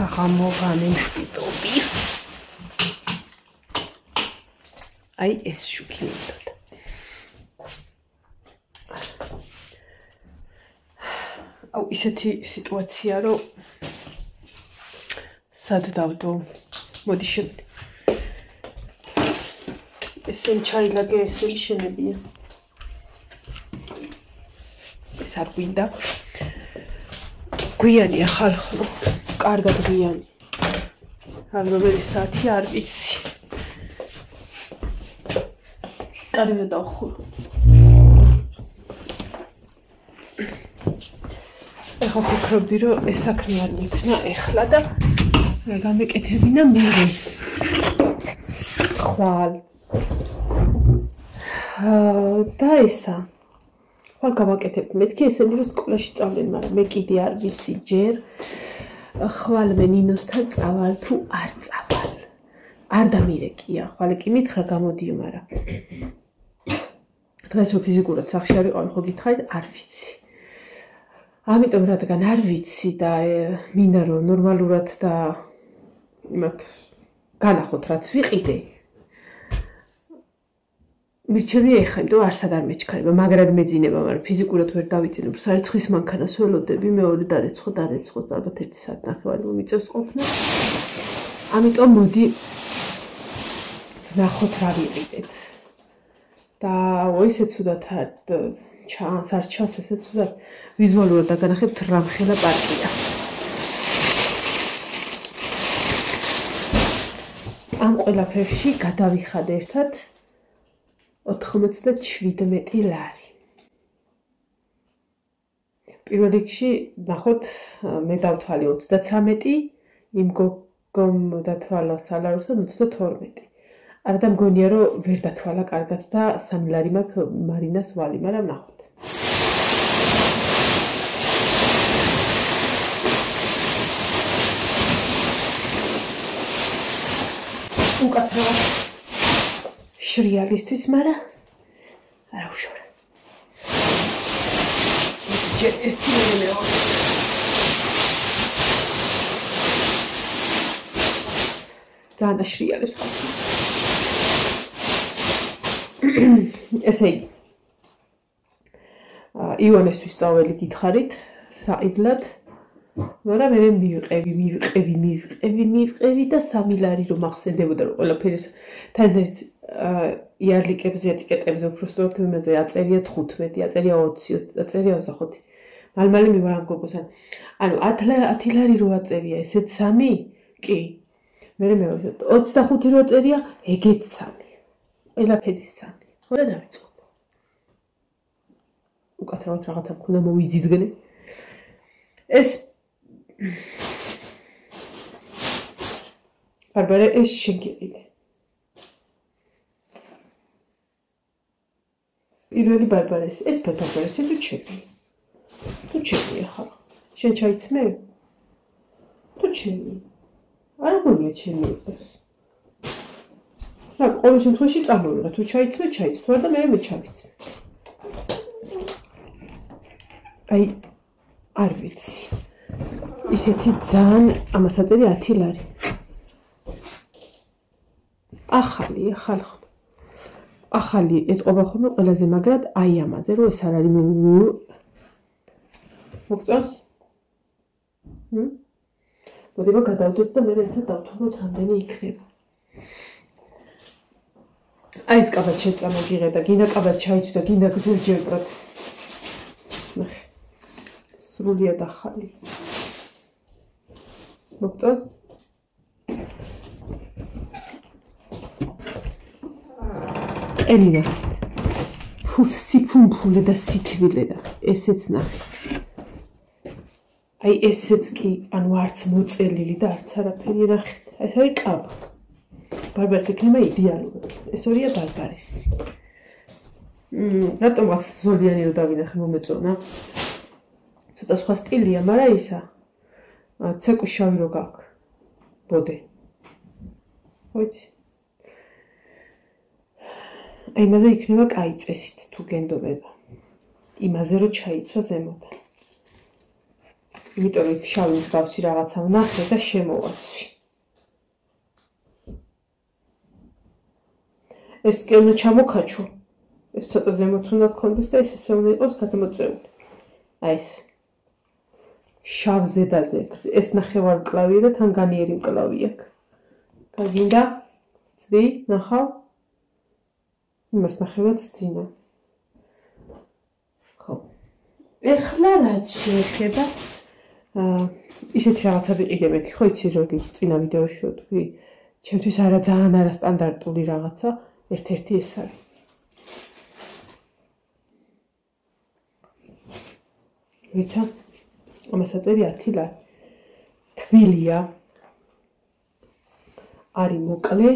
საღამოვანი მშვიდობის. აი ეს შუქილდოთ. აუ ისეთი სიტუაცია რომ სად დავდო. მოდი შევიდე. ესენ ჩაილაგე ესე შენებია. ეს არ გვინდა. გვიანია ხალხო. კარგად გვიანი. არ რომელი საათი არ ვიცი. კარგი დავხურო. ეხლა ვფიქრობდი რომ ეს საქმე არ მიქნა ეხლა და გამეკეთებინა მერე. ხვალ. და ესა. ხვალ გავაკეთებ. მეთქი ესენი რომ სკოლაში წავდნენ, მაგრამ მე კიდე არ ვიცი ჯერ. ხვალ მე ნინოსთან წავალ თუ არ წავალ. არ დამირეკია. ხვალ კი მითხრა გამოდიო, მაგრამ დღეს რო ფიზიკურად სახში არ ვიყავი, ხო გითხარით, არ ვიცი. ამიტომ რადგან არ ვიცი და მინდა რომ ნორმალურად და იმათ განახოთ რაც ვიყიდე. მირჩევია ეხლა, იმიტომ არსად არ მეჩქარება, მაგრად მეძინება, მაგრამ ფიზიკურად ვერ დავიწინებ. საერცხის მანქანას ველოდები, მეორე დარეცხო და ალბათ 1 საათნახევარი მომიწევს ყოფნა. ამიტომ მოდი ნახოთ რა ვიყიდეთ. და ისე ცუდად ჩანს, არ ჩანს ესე ცუდად ვიზუალურად დაგანახებთ რამხელა პარკია. ამ ყველაფერში გადავიხადე ერთად 97 ლარი. პირველ რიგში ნახოთ მე დავთვალე 33, იმ გოგომ დათვალა სალაროსთან 32. არა და მგონია რომ ვერ დათვალა კარგად და 3 ლარი მაქვს მარინას ვალი, მაგრამ ნახოთ. უკაცრავად შრიალისთვის, მაგრამ არა უშორ. ჯერ ერთი მოდელია. ძალიან შრიალებს ხალხი. ესე იგი. ივანესთვის წაველი გითხარით, საიდლად. მაგრამ მე მივყევი და 3 ლარი რომ ახსენდებოდა რომ ყველაფერი თანდაც იარლიკებზე ეტიკეტებზე უბრალოდ იმაზე აწერია 15, აწერია 20, აწერია 25. მალმალე მივარ ამ გოგოსთან. ანუ 10 ლარი რო აწერია, ესეც 3? კი. მე 25 რო აწერია, ეგეც 3. ყველაფერი 3. ხო და დავიწყო. უკაცრავად რაღაცა მქონდა მოვიძიძგნე. ეს ბარბარე ეს შეგიყიდე. პირველი ბარბარეს, ეს ბარბარეს თუ ჩემი. თუ ჩემი ახლა. შენ ჩაიცმე? თუ ჩემი. არ გონია ჩემი იყოს. რა, ყოველ შემთხვევაში წამოვიღე, თუ ჩაიცმე, ჩაიცმე და მე ჩავიცმე. აი, არ ვიცი. ისეთი ძალიან ამას აწერია 10 ლარი. ახალი ხალხო. ახალი ეწყობა ხოლმე ყველაზე მაგრად აი ამაზე, რომ ეს არ არის მოგწონს? მოდი გადავდოთ და მე ერთად დავთვალოთ რამდენი იქნება. აი ეს კაბად შეწამოგიღე და გინდა კაბად ჩაიცვი და გინდა გძილჯერბრად. ნახე. სრულიად ახალი. მოგწონს? ელი ნახეთ. სიფუმფულე და სითბილე და ესეც ნახეთ. აი ესეც კი ანუ არც მოწელილი და არც არაფერი ნახეთ. ეს არის კაბა. ბარბარეს ექნება იდეალურად. ეს ორია ბარბარესი. რატომაც ზოლიანი რო დავინახე მომეწონა. ცოტა სხვა სტილია, მაგრამ ისა. ცეკვის შავი რო გაქვს. ბოდე. ხოიცი. აი იმაზე იქნება კაი წესით თუ გენდობება. იმაზე რო ჩაიცვა ზემოდან. იმიტომ რომ შავი მსგავსი რაღაცა ვნახე და შემოვაცვი. ეს კი უნდა ჩამოქაჩო. ეს ცოტა ზემოთ უნდა გქონდეს და ესე უნდა იყოს გადამოწეული. აი ეს. შავ ზედაზე. ეს ნახევარ მკლავია და თან განიერი მკლავი აქვს. გაგინდა? ცდი, ნახავ? იმას ნახევარს ძინა. ხო. ეხლა რაც შეეხება ისეთი რაღაცა ვიყიდე, ხო იცი როდი წინა ვიდეოში ვთქვი, ჩემთვის არა ძალიან არასტანდარტული რაღაცა, ერთ-ერთი ეს არის. ვიცა? ამას აწერია 10 ლარი. თბილია. არის მოკლე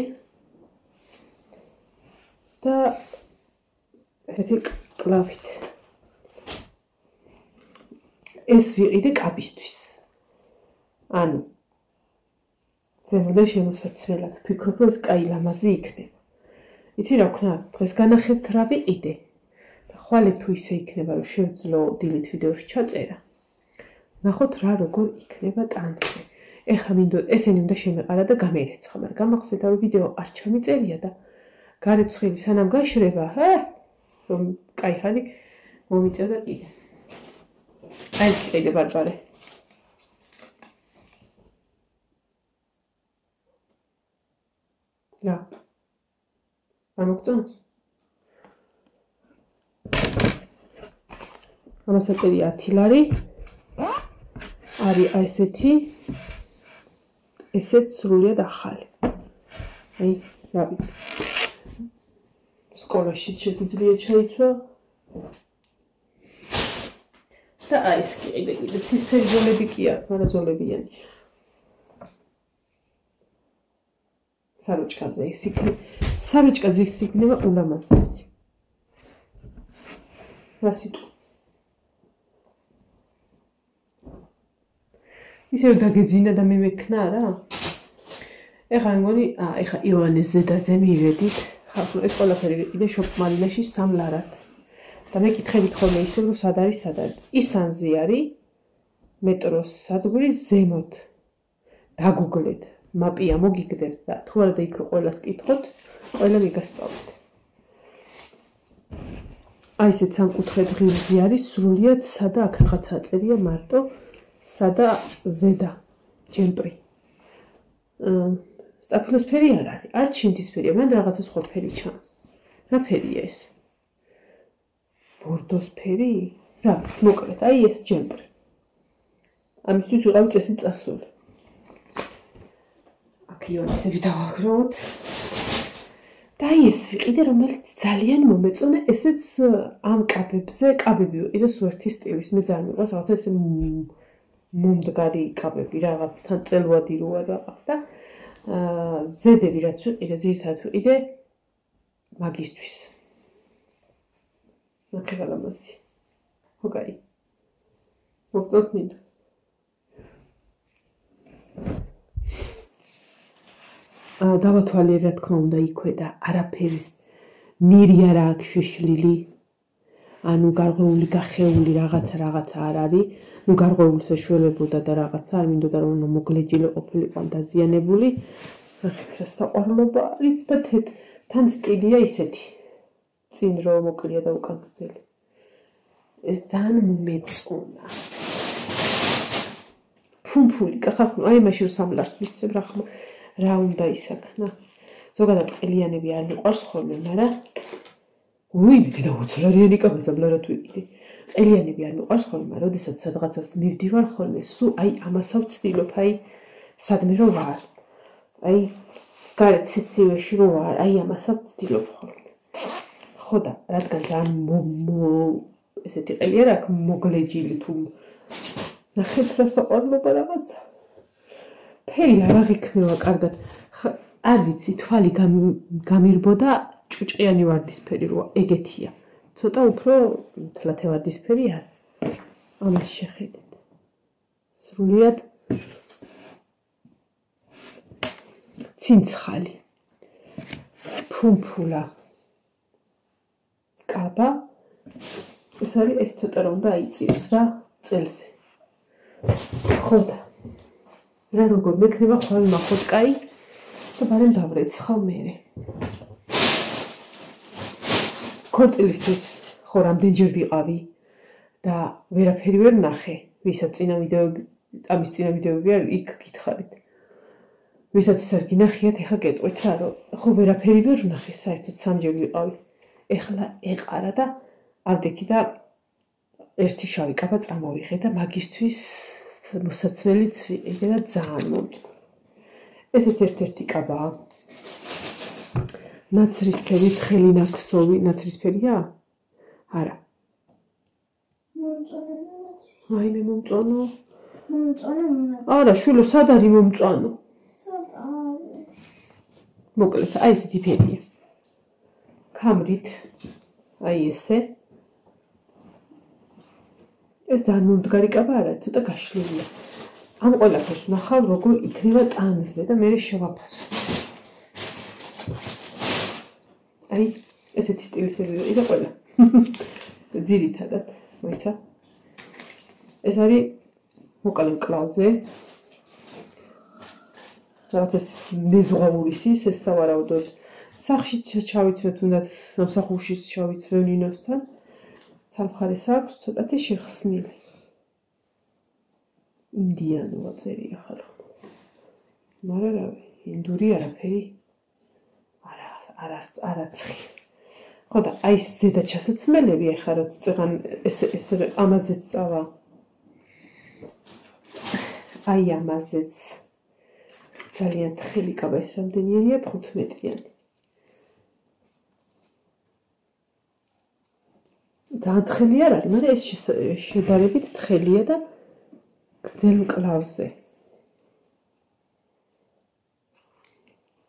და ესეთი კლავით. ეს ვიყიდე კაბისთვის. ანუ ზემოდან შემოსაცვლელად ვფიქრობ, რომ ეს კაი ლამაზი იქნება. იცი რა ვქნა? დღეს განახებთ რა ვიყიდე. და ხვალე თუ ისე იქნება, რომ შევძლო დილით ვიდეოში ჩაწერა. ნახოთ რა როგორ იქნება ტანზე. ეხლა მინდოდა ესენი უნდა შემეყარა და გამერეცხა, მაგრამ გამახსენდა რომ ვიდეო არ ჩამიწერია და გარეცხილი სანამ გაშრება, რომ კაი ხანი მომიწევდა კიდე. აი კიდე ბარბარე. რა. არ მოგწონს? ამას აწერია 10 ლარი. არის აი ესეთი ესეც სრულიად ახალი. აი, რა ვიცი. სკოლაში შეგვიძლია ჩაიცვა. და აი ეს კიდე ცისფერი ზოლები კი აქვს, მაგრამ ზოლებიანი. საროჭკაზე ის იქნება. საროჭკაზე ის იქნება ულამაზესი. რა სიტყვა? ისევ დაგეძინა და მე მექნა რა. ეხლა მგონი, ეხლა ივანეს ზედაზე მივედით. ხახო ეს ყველაფერი ვიყიდე შოპ მარინაში 3 ლარად. და მე კითხებით ხოლმე ისევ რომ სად არის. ისანზე არის მეტროს სადგური ზემოთ. დაგუგლეთ, მაპია მოგიგდეთ და თუ არა და იქ რო ყველას კითხოთ, ყველა მიგასწავლეთ. აი ესეც სამკუთხედ ღირძი არის სრულიად სადა აქ რაღაცა აწერია მარტო სადა ზედა ჯემპრი. სტაფილოსფერი არ არის. არც შინდისფერია, მან რაღაცა სხვა ფერი ჩანს. რა ფერია ეს? ბორდოსფერი? რა, მოკლედ, აი ეს ჯემპრი. ამისთვის ვიყავი წესი წასული. აქ იონისები დავაგროვოთ. და აი ეს ვიყიდე, რომელიც ძალიან მომეწონა, ესეც ამ კაბებზე, კაბები ვიყიდე სუერთი სტილის. მე ძალიან მიყვარს რაღაცა ესე მომდგარი კაბები, რაღაც თან წელვადი როა რაღაც და ზედები რაც ვიყიდე, ძირითადად ვიყიდე მაგისტვის. ნახე ლამაზი. ხო კაი. მოგწონს მინდა. დავათვალე რა თქმა უნდა იქვე და არაფერის ნირი არა აქვს შეშლილი. ანუ გარღვეული გახეული რაღაცა არ არის. ნუ გარღვეულს ეშველებოდა და რაღაცა არ მინდოდა რომ მოგლეჯილი ყოფილიყო ან დაზიანებული. ახლა საყვარლობა არის და თან სტილია ისეთი. წინ რო მოკლია და უკან გრძელი. ეს ძალიან მომეწონა. ფუმფული, ხახო, აი მაშინ 3 ლარს მისცემ რა უნდა ისაქნა. ზოგადად ყელიანები არ მიყვარს ხოლმე, მაგრამ უიდი და 20 ლარიანი კაბაზაბლარად ვიყიდი. ყელიანები არ მიყვარს ხოლმე, მაგრამ როდესაც სადღაცას მივდივარ ხოლმე, სულ აი ამასავ ვცდილობ, აი სადმე რომ ვარ. აი გარეთ სიცივეში რომ ვარ, აი ამასავ ვცდილობ ხოლმე. ხო და რადგან ძალიან ესეთი ყელი არ აქვს მოგლეჯილი თუ ნახეთ რა საყვარლობა რაღაცა. ფერი არ აღიქნება კარგად. არ ვიცი, თვალი გამირბოდა ჭუჭყიანი ვარდისფერი როა, ეგეთია. ცოტა უფრო თლათე ვარდისფერი არ. ამას შეხედეთ. სრულიად ცინცხალი. ფუმფულა. კაბა. ეს არის ეს ცოტა რომ დაიწიროს რა წელზე. ხო და რა როგორ მექნება ხვალ ნახოთ კაი და ბარემ დავრეცხავ მე. ქორწილისთვის ხო რამდენჯერ ვიყავი და ვერაფერი ვერ ნახე, ვისაც წინა ვიდეოები, ამის წინა ვიდეოები არ იქ გითხარით. ვისაც ის არ გინახიათ, ეხლა გეტყვით რა, რომ ხო ვერაფერი ვერ ვნახე, საერთოდ სამჯერ ვიყავი. ეხლა ეყარა და ავდექი და ერთი შავი კაბა წამოვიღე და მაგისთვის მოსაცმელიც ვიყიდე და ძალიან მომწონს. ესეც ერთ-ერთი კაბაა. ნაცრისფერი თხელი ნაკსოვი, ნაცრისფერია? არა. მაიმე მომწონო. არა, შულო, სად არის მომწონო? მოკლედ, აი ესეთი ფერია. ქამრით, აი ესე. ეს ძალიან მომდგარი კაბა არა, ცოტა გაშლილია. ამ ყველაფერს ვნახავ, როგორ იქნება ტანზე და მე შევაფასო. აი, ესეთი სტილის ვიდეო და ყველა. ძირითადად, მოიცა? ეს არის მოკალე მკლავზე. რაღაც ეს მეზღვაურისის, ეს სავარაუდოდ სახლში ჩავიცვეთ, თუნდაც სამსახურში ჩავიცვევ ნინოსთან. სამხარეს აქვს, ცოტათი შეხსნილი. ინდიანოა წერია ხალხ. მაგრამ რავი, ინდური არაფერი არაცხი. ხო და აი ეს ზედა ჩასაცმელები ახლა რაც წეღან ეს ამაზეც წავა. აი ამაზეც ძალიან თხელი კაბა ეს რამდენიანია 15-იანი. ძალიან თხელი არ არის, მაგრამ ეს შედარებით თხელია და გრძელ მკლავზე.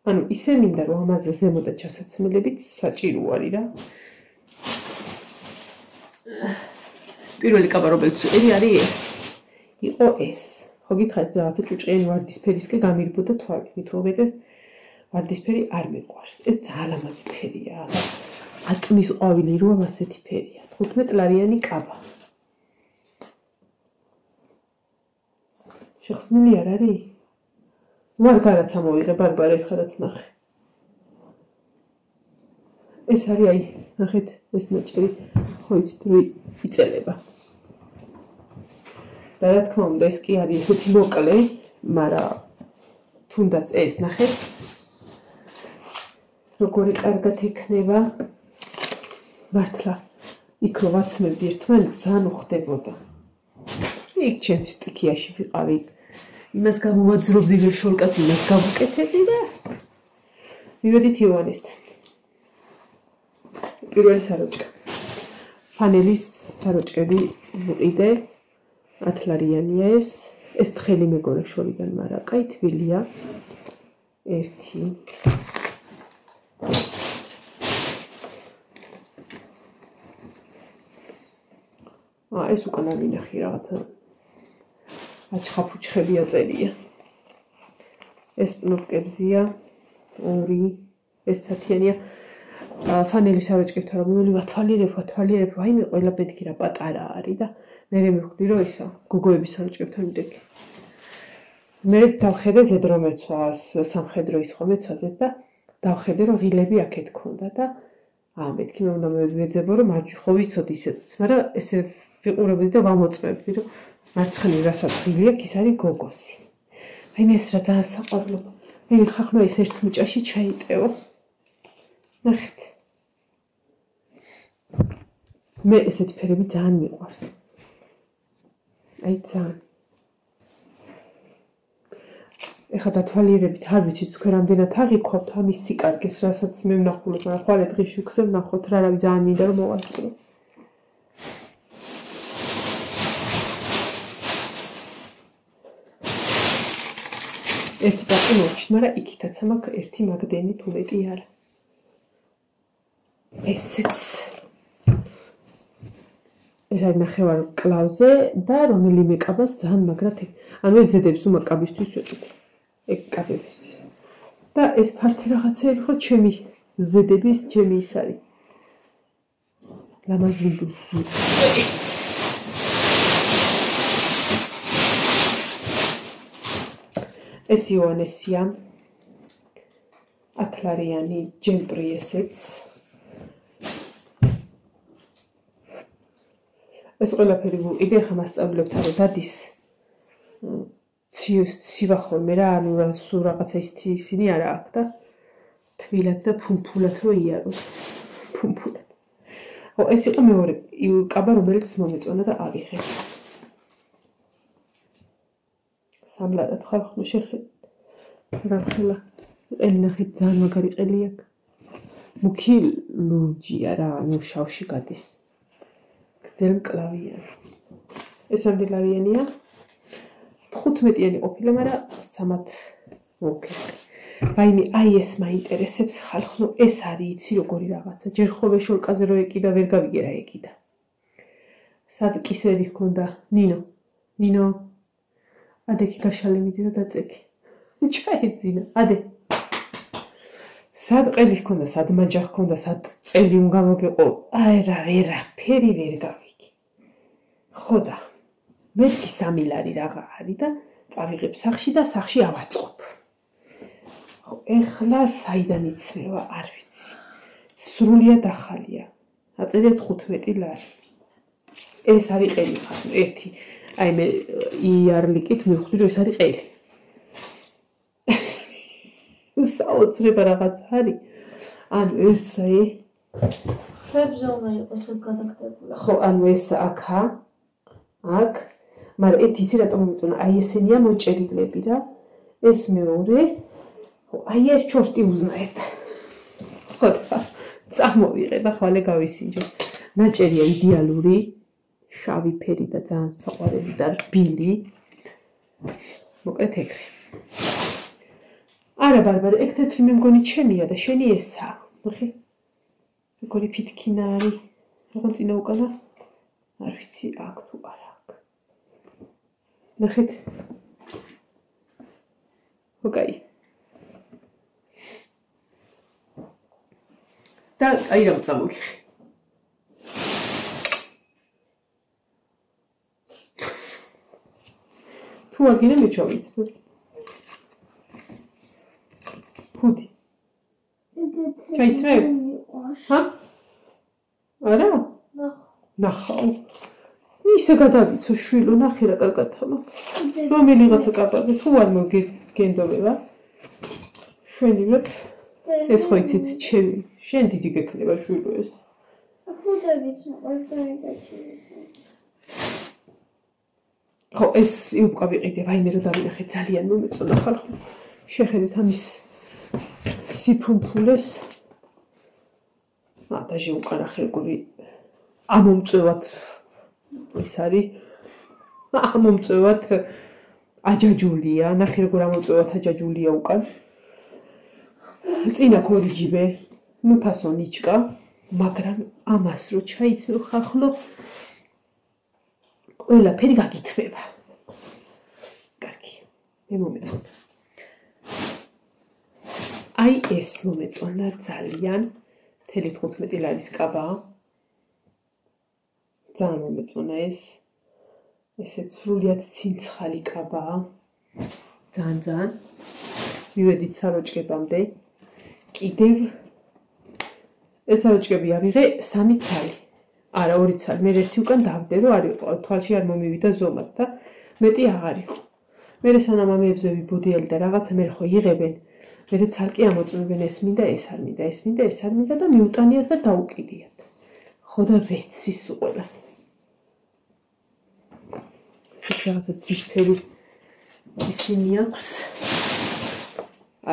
ანუ ისე მინდა რომ ამაზე ზემოდან ჩასაცმელებიც საჭირო არის რა. პირველი კაბა რომელიც არის ეს. იყო ეს. ხო გითხარით რაღაცა ჭუჭყიანი ვარდისფერისკენ გამირბოდა თვალი. მით უმეტეს ვარდისფერი არ მიყვარს. ეს ძალიან ლამაზი ფერია. ატმის ყვავილი რომ ასეთი ფერია. 15 ლარიანი კაბა. შეხსნილი არ არის? მაგარაც ამოვიღე ბარბარე ხარაც ნახე. ეს არის აი, ნახეთ, ეს ნაჭერი ხო იცით რომ იწელება. და რა თქმა უნდა ეს კი არის ესეთი მოკლე, მაგრამ თუნდაც ეს ნახეთ როგორი კარგად იქნება. მართლა იქ რო ვაცმევდი ერთმანეთს ძალიან უხდებოდა. იქ ჩემს სტიქიაში ვიყავი. იმას გამოვაძრობდი ვერ შოლკაც იმას გავუკეთებდი და მივედით ივანესთან. პირველი საროჭკა. ფანელის საროჭკები ვიყიდე. 10 ლარიანია ეს. ეს თხელი მეგონა შორიდან, მაგრამ კაი თბილია. ერთი. ეს უკან არ მინახი რაღაცა. აჩხაფუჩხები აწერია. ეს პნოპკებზია 2, ეს სათიანია. ფანელის საროჭკებთან რომ ვათვალიერებ, ვაიმე ყველა ბედგი რა პატარა არის და მე მივხვდი რომ ისა გოგოების საროჭკებთან ვიდექი. მე დავხედე ზედ რომ ეცვას სამხედრო ის ხომ ეცვაზე და დავხედე რომ ღილები აქეთ ქონდა და მეთქი მე უნდა მევეძებო რომ მარჯი ხო ვიცოდი ისედაც, მაგრამ ესე ვიყურებდი და ვამოწმებდი რომ მარცხნივ რასაც ღილი აქვს ის არის გოგოსი. აი მე ეს რა ძალიან საყვარლობა. მე ხახნო ეს ერთ მუჭაში ჩაიტეო. ნახეთ. მე ესეთი ფერები ძალიან მიყვარს. აი ძალიან. ეხლა დათვალიერებით არ ვიცი თქვენ რამდენად აღიქვთ ამის სიკარგეს, რასაც მე ვნახულობ, მაგრამ ხვალე დღეში უხსე ვნახოთ რა რავი ძალიან მინდა რომ მოვასწრო. ერთი პაკი მოვჩით, მაგრამ იქითაც მაქვს ერთი მაგდენი თუ მეტი არა. ესეც ეს არის ნახევარ კლავზე და რომელიმე კაბას ძალიან მაგრად ანუ ეს ზედებს უმა კაბისთვის ვეყიდე. ეგ კაბებისთვის. და ეს ფართი რაღაცეები ხო ჩემი ზედების ჩემი ის არის. ლამაზული ეს იოანესია 10 ლარიანი ჯემპრი ესეც. ეს ყველაფერი იგი ახლა მასწავლებთ რომ დადის ცივა ხოლმე რა ანუ სულ რაღაცა ისინი არა აქვს და თბილად და ფუმფულად რო იაროს ფუმფულად. ხო ეს იყო მეორე კაბა რომელიც მომეწონა და ავიღე. სამლადად ხალხო შეხედეთ რა ხელა ყელი ნახეთ ძალიან მაგარი ყელი აქვს. მუქი ლურჯია რა ანუ შავში გადის. გრძელი მკლავიანი. ეს ამდელარიანია 15-იანი ყოფილა, მაგრამ 3-ად მოვქეთე. ვაიმე, აი ეს მაინტერესებს ხალხო, ეს არის იცი როგორი რაღაცა. ჯერ ხოლმე შოლკაზე რო ეკიდა, ვერ გავიგე რა ეკიდა. სად კისერი ჰქონდა? ნინო. ადექი გაშალე მიდი და დაწეკი. ჩაეძინა. ადე. სად ყელი ჰქონდა, სად მაჯა ჰქონდა, სად წელი უნდა მოგეყო. აი რა, ვერაფერი ვერ გავიგე. ხოდა მეთქი 3 ლარი რაღა არის და წავიღებ სახში და სახში ავაწყობ. ხო, ეხლა საიდან იცნება, არ ვიცი. სრულიად ახალია. აწერია 15 ლარი. ეს არის ყელი ხარ, ერთი. აი მე იარლიკით მივხვდი რომ ეს არის ყელი. საოცრება რაღაც არის. ანუ ესე ხებზე უნდა იყოს ეს გადაგდებული. ხო, ანუ ეს აქა აქ მაგრამ ერთი იცი რატომ მომეწონა აი ესენია მოჭერილები რა ეს მეორე ხო აი ეს ჩორტი უზნაეთ ხო და წამოვიღე და ხვალე გავისინჯე ნაჭერია იდეალური შავი ფერი და ძალიან საყვარელი და რბილი მოკლედ ეგრე არა ბარბარე ეგ თეთრი მე მგონი ჩემია და შენი ესა ნახე როგორი ფითქინა არის როგორ წინა უკანა არ ვიცი აქ თუ არა ნახეთ. ოკეი. და აი რა წამოგიხი. თუ არ გინდა მეჩვით. ხუთი. ჩაიცმევ? ჰა? არა? ნახავ. ისე გადავიცო შვილო ნახე რა კარგათამა რომელიღაცა კაპაზე თუ არ მოგგენდობება შვენივად ეს ხო იცით ჩემი შენ დიდი გექნება შვილო ეს ხუთებიც მოყავს და ეგეთი ხო ეს იუბკა ვიყიდე ვაიმე რომ დავინახე ძალიან მომეწონა ხალხო შეხედეთ ამის სიფუმფულეს დაჟე უკანა ხელგური ამომწევად ეს არის ამომწევად აჯაჯულია ნახე როგორ ამომწევად აჯაჯულია უკან წინა კორიჯიბე ნუ ფასონიჩკა მაგრამ ამას რო ჩაიცმევ ხალხო ყველაფერი გაგითმება კარგი მე მომეწონა აი ეს მომეწონა ძალიან 15 ლარის კაბაა ძალიან მომეწონა ესეც სრულიად ცინცხალი კაბაა ძალიან მივედით საროჭკებამდე კიდევ ეს საროჭკები ავიღე 3 ცალი არა 2 ცალი მე ერთი უკან დავდე რომ არ იყო თვალში არ მომივიდა ზომად და მეტი აღარ იყო მე სანამ ამეებზე ვიბოდიალი და რაღაცა მე ხო იღებენ მე ცალკე ამოწმებენ ეს მინდა ეს არ მინდა ეს მინდა ეს არ მინდა და მიუტანიათ და დაუკიდიათ ხო და ვეცის უყოლას ეს რაღაცა ცისფერი ისინი აქვს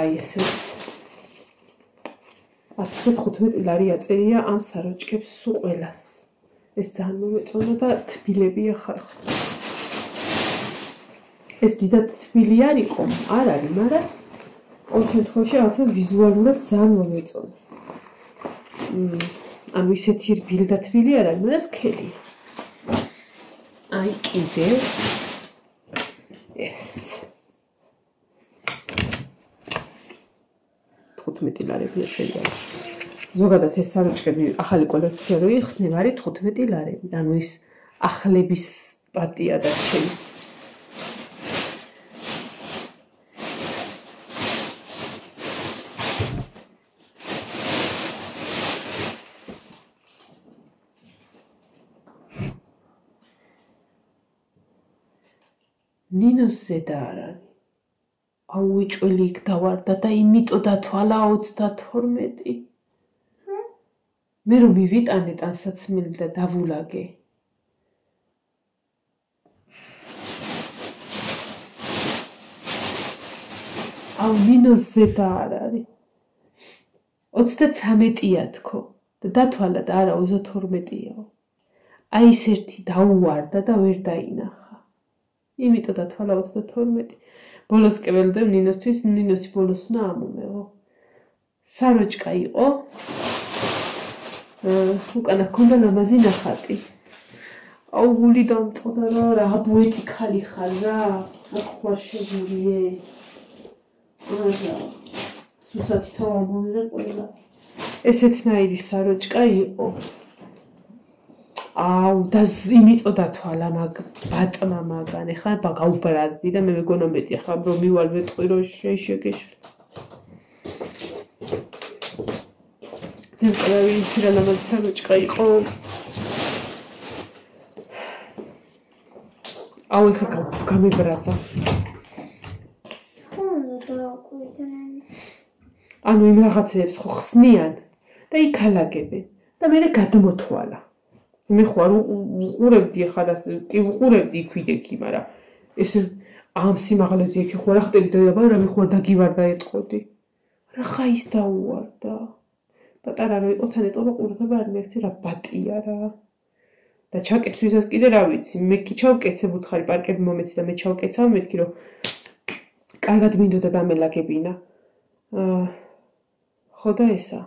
აი ესეც 15 ლარი აწერია ამ საროჭკებს უყოლას ეს ძალიან მომეწონა და თბილებია ხალხო ეს დიდად თბილი არ იყო არ არის მაგრამ ყოველ შემთხვევაში რაღაცა ვიზუალურად ძალიან მომეწონა ანუ ისეთი რბილი და თბილი არ არის მაგრამ სქელია აი კიდევ ეს 15 ლარები აწერია ზოგადად ეს საროჭკები ახალი კოლექცია რო იხსნება არის 15 ლარები ანუ ის ახლების პარტია და ჩემი ნინოს ზედა არ არის. აუიჭველი იქ დავარდა და იმიტომ დათვალა 32. მე რომ მივიტანე ტანსაცმელი და დავულაგე. აუ ნინოს ზედა არ არის. 33-ია თქო და დათვალა და არა 32-იაო. აი ეს ერთი დაუვარდა და ვერ დაინახა. იმიტომ დათვალა 32. ბოლოს კი ველოდებ ნინოსთვის, ნინოსი ბოლოს უნდა ამომეღო. საროჭკა იყო. უკანა ჰქონდა ლამაზი ნახატი. აუ გული დამწყდა რა აბუეტი ხალი ხარ რა. აქ ხარ შეგურიე. არა. სუსად თამამოვიღე ყველა. ესეთნაირი საროჭკა იყო. აუ და იმიტომ დათვალა მაგ ბატმა მაგან ეხლა გაუბრაზდი და მე მეგონა მეტი ხა რომ მივალ ვეტყვი რომ შეშეგეშ. დემყრავი სირანამაზი საროჭკა იყო. აუ ეხლა გამიბრაზა. ანუ იმ რაღაცებს ხო ხსნიან და იქალაგებენ და მე გადმოთვალა. მე ხوار უყურებდი ხარ ასე კი უყურებდი იქვიდექი, მაგრამ ეს ამ სიმაღლეზე იქ ხوار ახტები და რა მე ხوار დაგივარდა ეტყოდი. რა ხაის დაუვარდა. პატარა რო იყო თან ეტყობა ყურება არ მერცი რა ბატია რა. და ჩაკეცვისას კიდე რა ვიცი, მე კი ჩავკეცებ უთხარი პარკები მომეცი და მე ჩავკეცავ მეთქი რომ კარგად მინდოდა დამელაგებინა. ხო და ესა.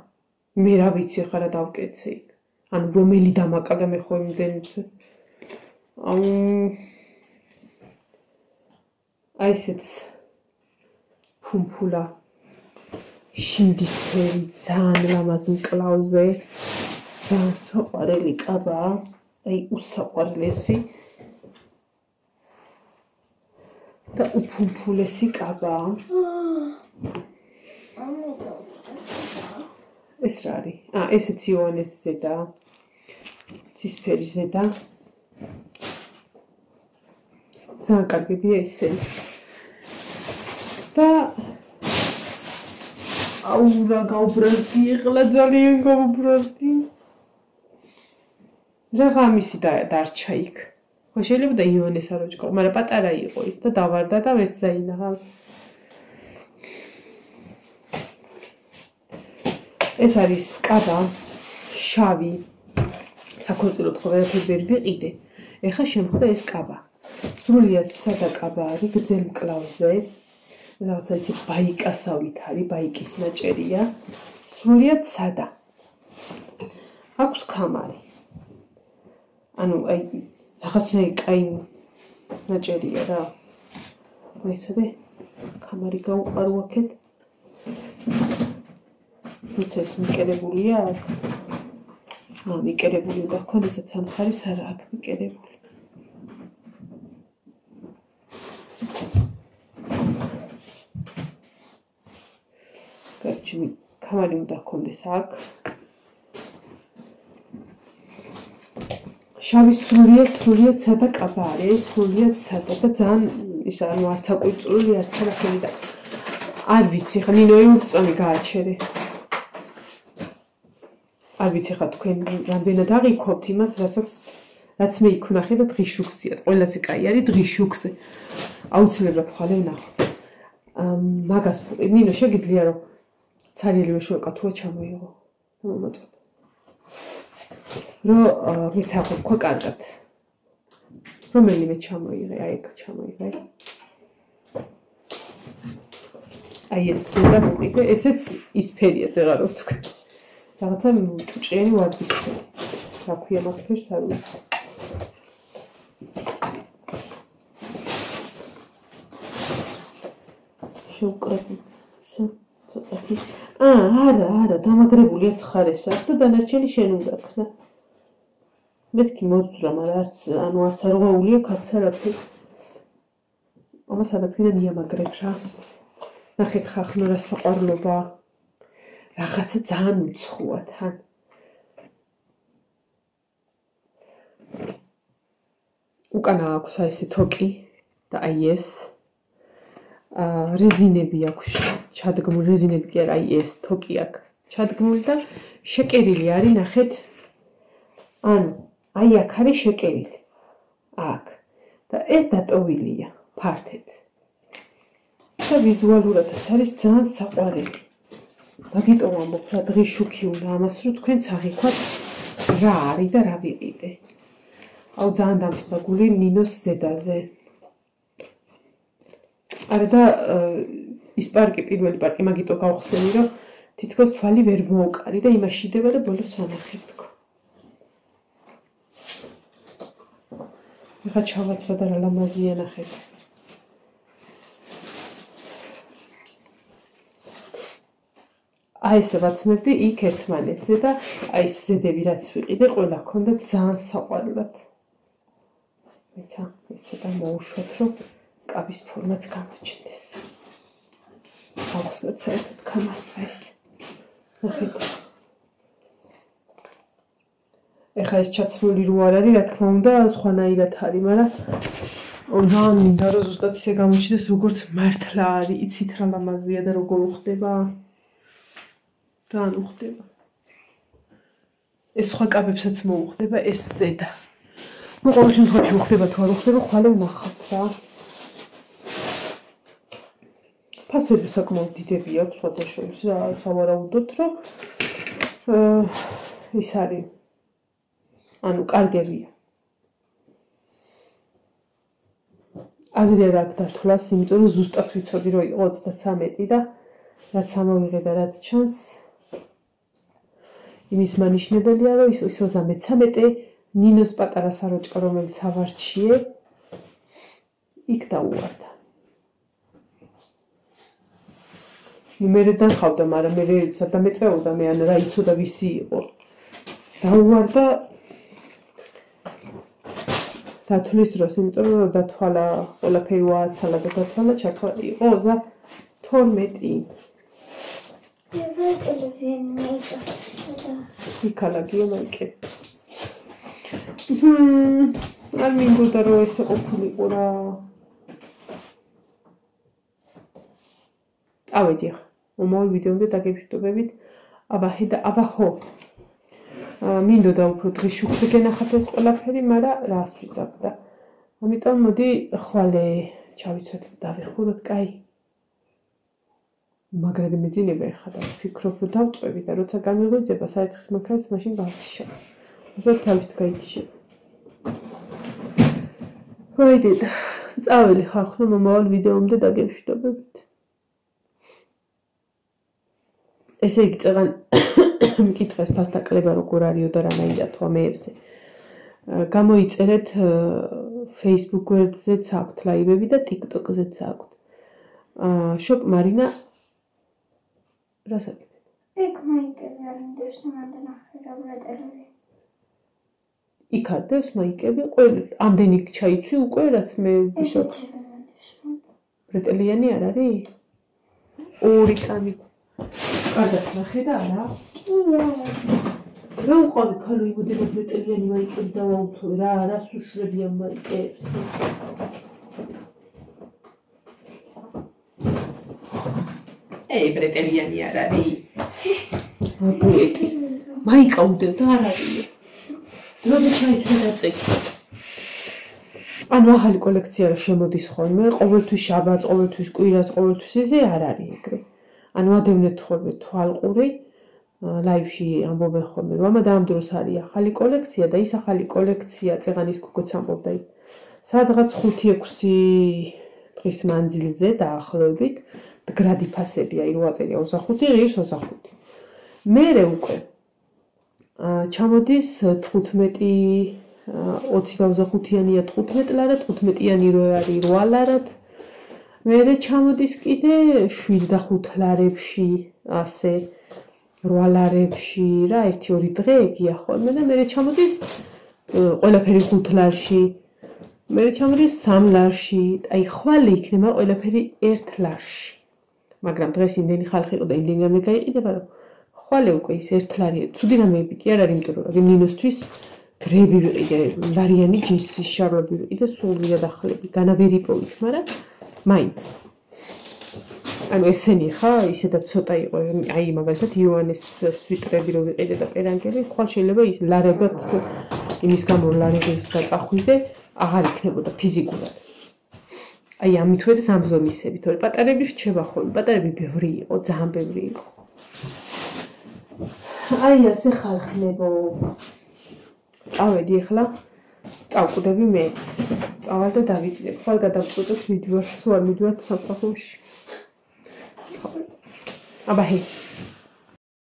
მე რა ვიცი ხა რა დავკეცე იქ. ანუ რომელი დამაკადა მე ხო იმდენიც. აი ესეც ფუმფულა შინდისფერი ძალიან ლამაზი მკლავზე ძალიან საყვარელი კაბა აი უსაყვარლესი და უფუმფულესი კაბა ეს რა არის? ესეც იოანეს ზედა ცისფერი ზედა ძალიან კარგია ესე და აუ რა გაუბრაზდი ეხლა ძალიან გაუბრაზდი რა მისი დარჩა იქ ხო შეიძლება და იოანეს აროჭკო მაგრამ პატარა იყო ის და დავარდა და ვერც დაინახა ეს არის კაბა შავი საქორწილოდ ხო ვერაფერ ვერ ვიყიდე ეხლა შემხვდა ეს კაბა სრულიად სადა კაბა არის გრძელ მკლავზე რაღაცა ისე ბაიკასავით არის ბაიკის ნაჭერია სრულიად სადა აქვს კამარი ანუ აი რაღაცნაირი კაი ნაჭერია რა ესეთე კამარი გაუყარვაქეთ ეს მიკერებულია აქ მიკერებული და ქონისაც სამხარის არა აქ მიკერებული კაჩი კამარი უნდა ქონდეს აქ შავი სრულიად სადა კაბა არის სრულიად სადა და ძალიან ის ანუ არც აკვირწული არც არაფერი და არ ვიცი ხა ნინოი უწონი გააჩერე არ ვიცი ხა თქვენ რამდენად აღიქობთ იმას რაც მე იქ ვნახე და დღიშუქსია ყველაზე კაი არის დღიშუქზე აუცილებლად ხვალე ვნახო მაგას ნინო შეგიძლია რომ ცარიელივე შუაკათუა ჩამოიღო მომაწოდ რომ მიცახო ხო კარგად რომელიმე ჩამოიღე აი ეგ ჩამოიღე აი ეს და მოვიღე ესეც ისფერია ზეღარ ვთქვი რაღაცა ჭუჭიანი ვარდისფერი რა ქვია მათ ფერს არ ვიცი შევკრები ცოტათი არა დამაგრებული ერთ ხარეს აქვს და დანარჩენი შენ უნდა ქნა მეთქი მოძრა მაგრამ არც არ ღვეულია ქაც არაფერი ამას სადაც კიდე მიამაგრებ რა ნახე ხახნო რა საყვარლობა რაღაცა ძალიან უცხოა თან უკანა აქვს აი ესე თოკი და აი ეს რეზინები აქვს ჩადგმული, რეზინები კი არა, აი ეს თოკი აქვს ჩადგმული და შეკერილი არის, ნახეთ. ანუ აი აქ არის შეკერილი. აქ. და ეს დატოვილია ფართედ. და ვიზუალურადაც არის ძალიან საყვარელი. დაგიტო ვამბობ რა დღის შუქი უნდა ამას რომ თქვენც აღიქვათ რა არის და რა ვიყიდე. აუ ძალიან დამწყდაგული ნინოს ზედაზე. არა და ის პარკი პირველი პარკი მაგიტო გავხსენი რომ თითქოს თვალი ვერ მოუკარი და იმაშიდება და ბოლოს ვანახებ თქო. ეხა ჩავაცვა და რა ლამაზია ნახეთ. აი ესე ვაცმევდი იქ ერთმანეთზე და აი ეს ზედები რაც ვიყიდე ყველა ქონდა ძალიან საყვარლად. მეცა ეს ცოტა მოუშვათ რომ კაბის ფორმაც გამოჩნდეს. ახლა საერთოდ კამარა ეს. ნახეთ. ეხლა ეს ჩაცმული რო არ არის, რა თქმა უნდა, სხვანაირად არის, მაგრამ ძალიან მინდა რომ ზუსტად ისე გამოჩნდეს, როგორც მართლა არის, იცით რა ლამაზია და როგორ უხდება. ძალიან უხდება. ეს სხვა კაბებსაც მოუხდება, ეს ზედა. ну ყოველ შემთხვევაში უხდება თუ არ უხდება, ხვალე ვნახავთ რა. ფასები საკმაოდ დიდები აქვს, სხვათა შორის სავარაუდოდ, რომ ის არის ანუ კარგებია. აზრი არ აქვს დათვლას, იმიტომ რომ ზუსტად ვიცოდი რომ იყო 33 და რაც ამოვიღე და რაც ჩანს იმის მანიშნებელია რომ ის 33 ნინოს პატარა საროჭკა რომელიც ავარჩიე იქ დაუვარდა. მე დახავდა, მაგრამ მე სადამეწეოდა მე ან რა იცოდა ვისი იყო. დაუვარდა დათვლის დროს, იმიტომ რომ დათვალა ყველაფერი ვააცალა და დათვალა ჩათვალი იყო 32. იქალაგია მაიკე. არ მინდოდა რომ ესე ყოფილიყო რა. ავედი ახლა. მომავალ ვიდეომდე დაგებშტობებით. აბაჰე და აბაჰო. მინდოდა უფრო დღის შუქზე გენახათ ეს ყველაფერი, მაგრამ რას ვიწავდა. ამიტომ მოდი ხვალე ჩავიცვეთ და დავიხუროთ, კაი. მაგრამ მეძინება ეხლა და ვფიქრობ რომ დავწვევი და როცა გამიღვიძება საერთოდ მაგას მაშინ გავშიშავ. უბრალოდ თავის გაიჩიშებ. ვაიდეთ, წაველი ხახრო მომავალ ვიდეომდე დაგებშტობებით. ესე იგი წეგან მკითხეს ფასდაკლება როგორ არისო და რანაირად თუ ამეებზე. გამოიწერეთ Facebook გვერდზეც აქვთ ლაივები და TikTok-ზეც აქვთ. შოპ მარინა რასაკეთებ? ეგ მაიკები არ მინდებს და მანდ ნახე რა ბრეტელები. იქ არდებს მაიკები? ყველა ამდენი ჩაიცვი უკვე რაც მე ვისო. ბრეტელიანი არ არის? 2 წამი. კარგად ნახე და არა? კი არა. რა უყავი ქალო იმოდება ბრეტელიანი მაიკები დავაუთოვე რა რას უშვრებიან მაიკებს. ბრეტელიანი არ არის. აბუეტი. მაიკა უდევდა არ არის. დროზე ჩაიცვე დაწეკი. ანუ ახალი კოლექცია რა შემოდის ხოლმე, ყოველთვის შაბათს, ყოველთვის კვირას, ყოველთვის ისე არ არის ეგრე. ანუ ადევნეთ ხოლმე თვალყური ლაივში ამბობენ ხოლმე რომ ამ დროს არის ახალი კოლექცია და ის ახალი კოლექცია წეღანის გოგოც ამბობდა იქ. სადღაც 5-6 დღის მანძილზე დაახლოებით გრადი ფასები აი 8 წერია 25 ღირს 25. მერე უკვე ჩამოდის 15 20 და 25-იანია 15 ლარად, 15-იანი რო არის 8 ლარად. მერე ჩამოდის კიდე 7 და 5 ლარებში, ასე 8 ლარებში, რა 1-2 დღე ეგია ხოლმე და მერე ჩამოდის ყველაფერი 5 ლარში. მერე ჩამოდის 3 ლარში, აი ხვალე იქნება ყველაფერი 1 ლარში. მაგრამ დღეს იმდენი ხალხი იყო და იმდენი რამე გაიყიდება, რომ ხვალე უკვე ის 1 ლარია. ცუდი რამეები კი არ არის, იმიტომ რომ ნინოსთვის დრები ვიყიდე, ლარიანი ჯინსის შარლები ვიყიდე, სულ ვიადახლები, განავერიპოვით, მაგრამ მაინც. ანუ ესენი ხა, ისედაც ცოტა იყო, აი მაგალითად იოანეს სვიტრები რო ვიყიდე და პერანგები, ხვალ შეიძლება ის ლარებად იმის გამო ლარების გაწახვიდე, აღარ იქნებოდა ფიზიკურად. აი ამით ვედეს ამ ზომისები, თორე პატარები რჩება ხოლმე, პატარები ბევრი იყო, ძალიან ბევრი იყო. აი ასე ხალხნებო. წავედი ახლა, წავკვდები მეც. წავალ და დავიწყებ. ხვალ გადავწყვიტოთ მიდივართ, თუ არ მიდივართ სამსახურში. აბა ჰე.